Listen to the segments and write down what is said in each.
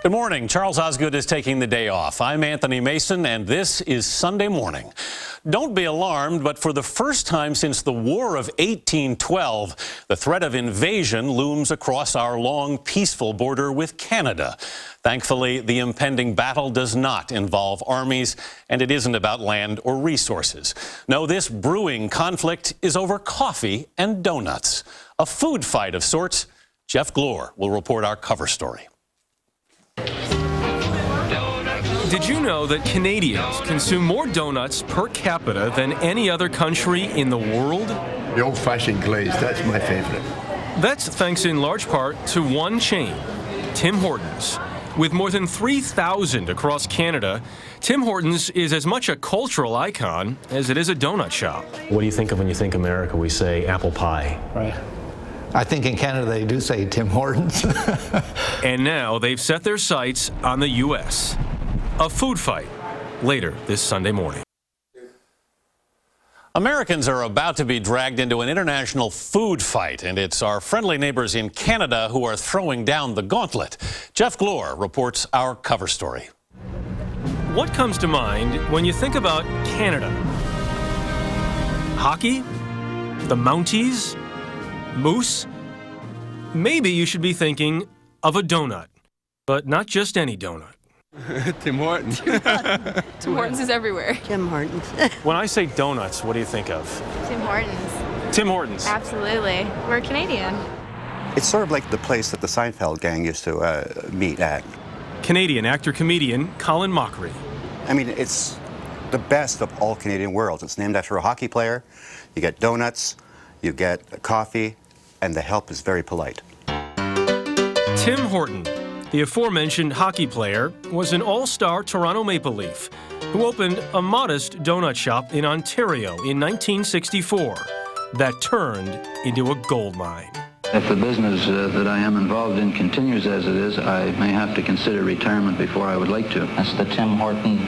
Good morning. Charles Osgood is taking the day off. I'm Anthony Mason, and this is Sunday Morning. Don't be alarmed, but for the first time since the War of 1812, the threat of invasion looms across our long, peaceful border with Canada. Thankfully, the impending battle does not involve armies, and it isn't about land or resources. No, this brewing conflict is over coffee and donuts. A food fight of sorts. Jeff Glor will report our cover story. Did you know that Canadians consume more donuts per capita than any other country in the world? The old-fashioned glaze, that's my favorite. That's thanks in large part to one chain, Tim Hortons. With more than 3,000 across Canada, Tim Hortons is as much a cultural icon as it is a donut shop. What do you think of when you think America? We say apple pie. Right. I think in Canada they do say Tim Hortons. And now they've set their sights on the U.S. A food fight later this Sunday morning. Americans are about to be dragged into an international food fight, and it's our friendly neighbors in Canada who are throwing down the gauntlet. Jeff Glor reports our cover story. What comes to mind when you think about Canada? Hockey? The Mounties? Moose? Maybe you should be thinking of a donut, but not just any donut. Tim Hortons. Tim Hortons is everywhere. Tim Hortons. When I say donuts, what do you think of? Tim Hortons. Tim Hortons. Absolutely. We're Canadian. It's sort of like the place that the Seinfeld gang used to meet at. Canadian actor-comedian Colin Mockery. I mean, it's the best of all Canadian worlds. It's named after a hockey player. You get donuts, you get coffee, and the help is very polite. Tim Horton, the aforementioned hockey player, was an all-star Toronto Maple Leaf who opened a modest donut shop in Ontario in 1964 that turned into a gold mine. If the business that I am involved in continues as it is, I may have to consider retirement before I would like to. That's the Tim Horton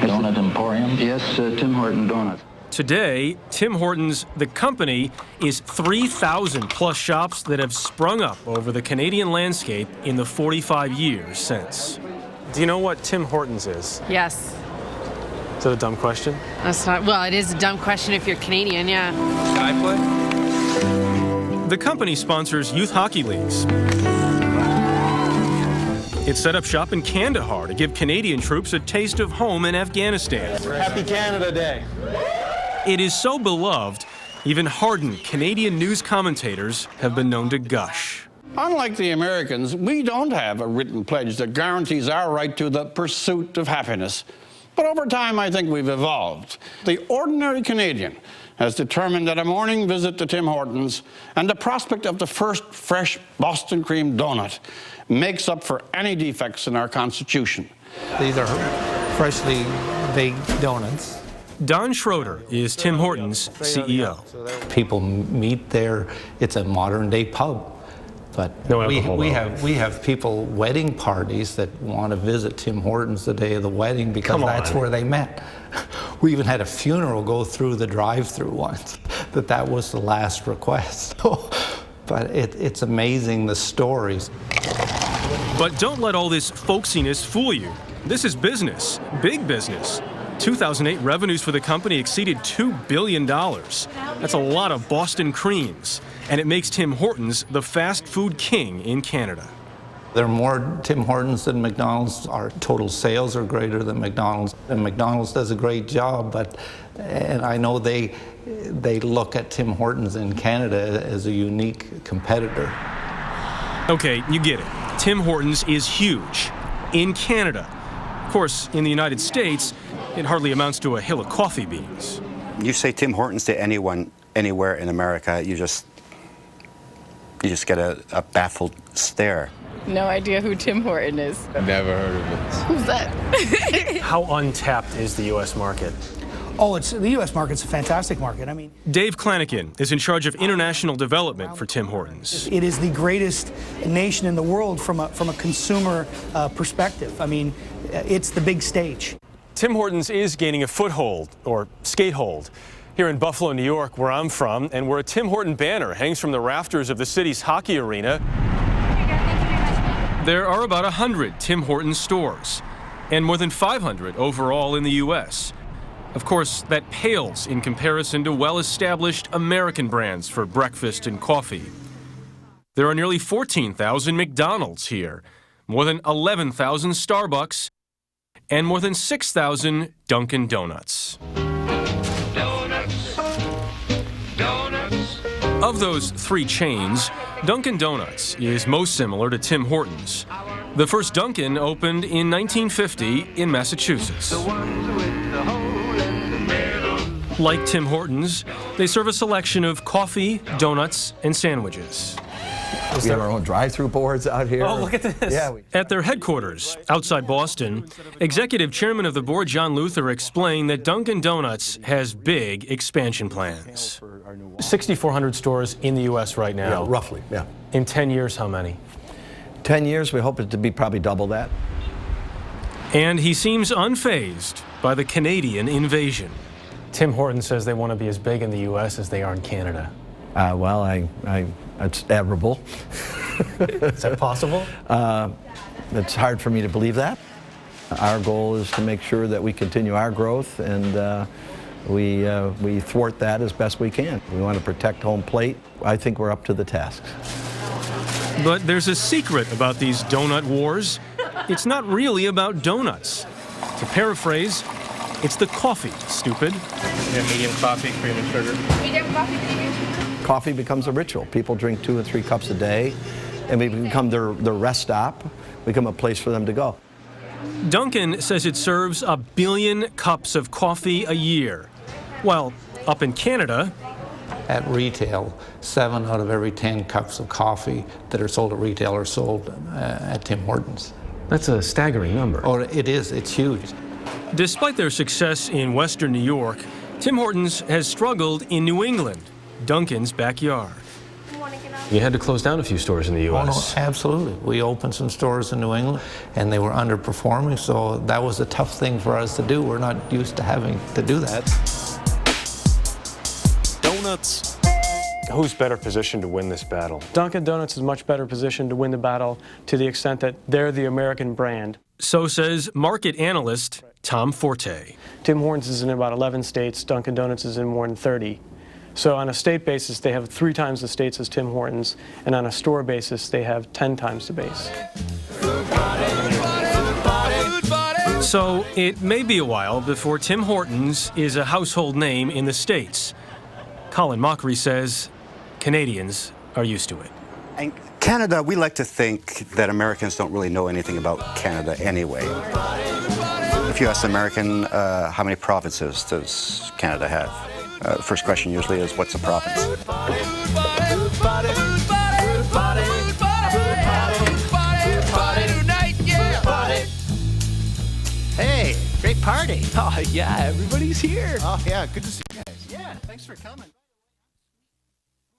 Donut Emporium? Yes, Tim Horton Donuts. Today, Tim Hortons, the company, is 3,000 plus shops that have sprung up over the Canadian landscape in the 45 years since. Do you know what Tim Hortons is? Yes. Is that a dumb question? That's not, well, it is a dumb question if you're Canadian, yeah. Sky play? The company sponsors youth hockey leagues. It set up shop in Kandahar to give Canadian troops a taste of home in Afghanistan. Happy Canada Day. It is so beloved, even hardened Canadian news commentators have been known to gush. Unlike the Americans, we don't have a written pledge that guarantees our right to the pursuit of happiness. But over time, I think we've evolved. The ordinary Canadian has determined that a morning visit to Tim Hortons and the prospect of the first fresh Boston cream donut makes up for any defects in our Constitution. These are freshly baked donuts. Don Schroeder is Tim Hortons' CEO. People meet there. It's a modern-day pub. But No alcohol, we have people, wedding parties, that want to visit Tim Hortons the day of the wedding because that's where they met. We even had a funeral go through the drive-through once, that was the last request. But it's amazing, the stories. But don't let all this folksiness fool you. This is business, big business. 2008 revenues for the company exceeded $2 billion. That's a lot of Boston creams, and it makes Tim Hortons the fast food king in Canada. There are more Tim Hortons than McDonald's. Our total sales are greater than McDonald's, and McDonald's does a great job, and I know they look at Tim Hortons in Canada as a unique competitor. Okay, you get it. Tim Hortons is huge in Canada. Of course, in the United States, it hardly amounts to a hill of coffee beans. You say Tim Hortons to anyone, anywhere in America, you just get a baffled stare. No idea who Tim Horton is. I've never heard of it. Who's that? How untapped is the U.S. market? Oh, the U.S. market's a fantastic market. I mean, Dave Klanikin is in charge of international development for Tim Hortons. it is the greatest nation in the world from a consumer perspective. I mean, it's the big stage. Tim Hortons is gaining a foothold, or skatehold, here in Buffalo, New York, where I'm from, and where a Tim Horton banner hangs from the rafters of the city's hockey arena. There are about 100 Tim Hortons stores, and more than 500 overall in the U.S. Of course, that pales in comparison to well-established American brands for breakfast and coffee. There are nearly 14,000 McDonald's here, more than 11,000 Starbucks, and more than 6,000 Dunkin' Donuts. Of those three chains, Dunkin' Donuts is most similar to Tim Hortons. The first Dunkin' opened in 1950 in Massachusetts. Like Tim Hortons, they serve a selection of coffee, donuts, and sandwiches. We have our own drive-through boards out here. Oh, look at this. Yeah. At their headquarters, outside Boston, Executive Chairman of the board John Luther explained that Dunkin' Donuts has big expansion plans. 6,400 stores in the U.S. right now. Yeah, roughly, yeah. In 10 years, how many? 10 years, we hope it to be probably double that. And he seems unfazed by the Canadian invasion. Tim Hortons says they want to be as big in the U.S. as they are in Canada. Well, it's admirable. Is that possible? It's hard for me to believe that. Our goal is to make sure that we continue our growth, and we thwart that as best we can. We want to protect home plate. I think we're up to the task. But there's a secret about these donut wars. It's not really about donuts. To paraphrase, it's the coffee, stupid. Yeah, medium coffee, cream and sugar. Medium coffee, medium sugar. Coffee becomes a ritual. People drink 2 and 3 cups a day, and we become their rest stop, become a place for them to go. Dunkin' says it serves 1 billion cups of coffee a year. While up in Canada, At retail, 7 out of every 10 cups of coffee that are sold at retail are sold at Tim Hortons. That's a staggering number. Oh, it is. It's huge. despite their success in Western New York, Tim Hortons has struggled in New England, Dunkin's backyard. You had to close down a few stores in the U.S. Oh, no, absolutely. We opened some stores in New England, and they were underperforming, so that was a tough thing for us to do. We're not used to having to do that. Donuts. Who's better positioned to win this battle? Dunkin' Donuts is much better positioned to win the battle to the extent that they're the American brand. So says market analyst Tom Forte. Tim Hortons is in about 11 states. Dunkin' Donuts is in more than 30. So on a state basis, they have 3 times the states as Tim Hortons, and on a store basis, they have 10 times the base. So it may be a while before Tim Hortons is a household name in the States. Colin Mockery says Canadians are used to it. And Canada, we like to think that Americans don't really know anything about Canada anyway. If you ask an American, how many provinces does Canada have? The first question usually is, what's a province? Hey, great party. Oh, yeah, everybody's here. Oh, yeah, good to see you guys. Yeah, thanks for coming.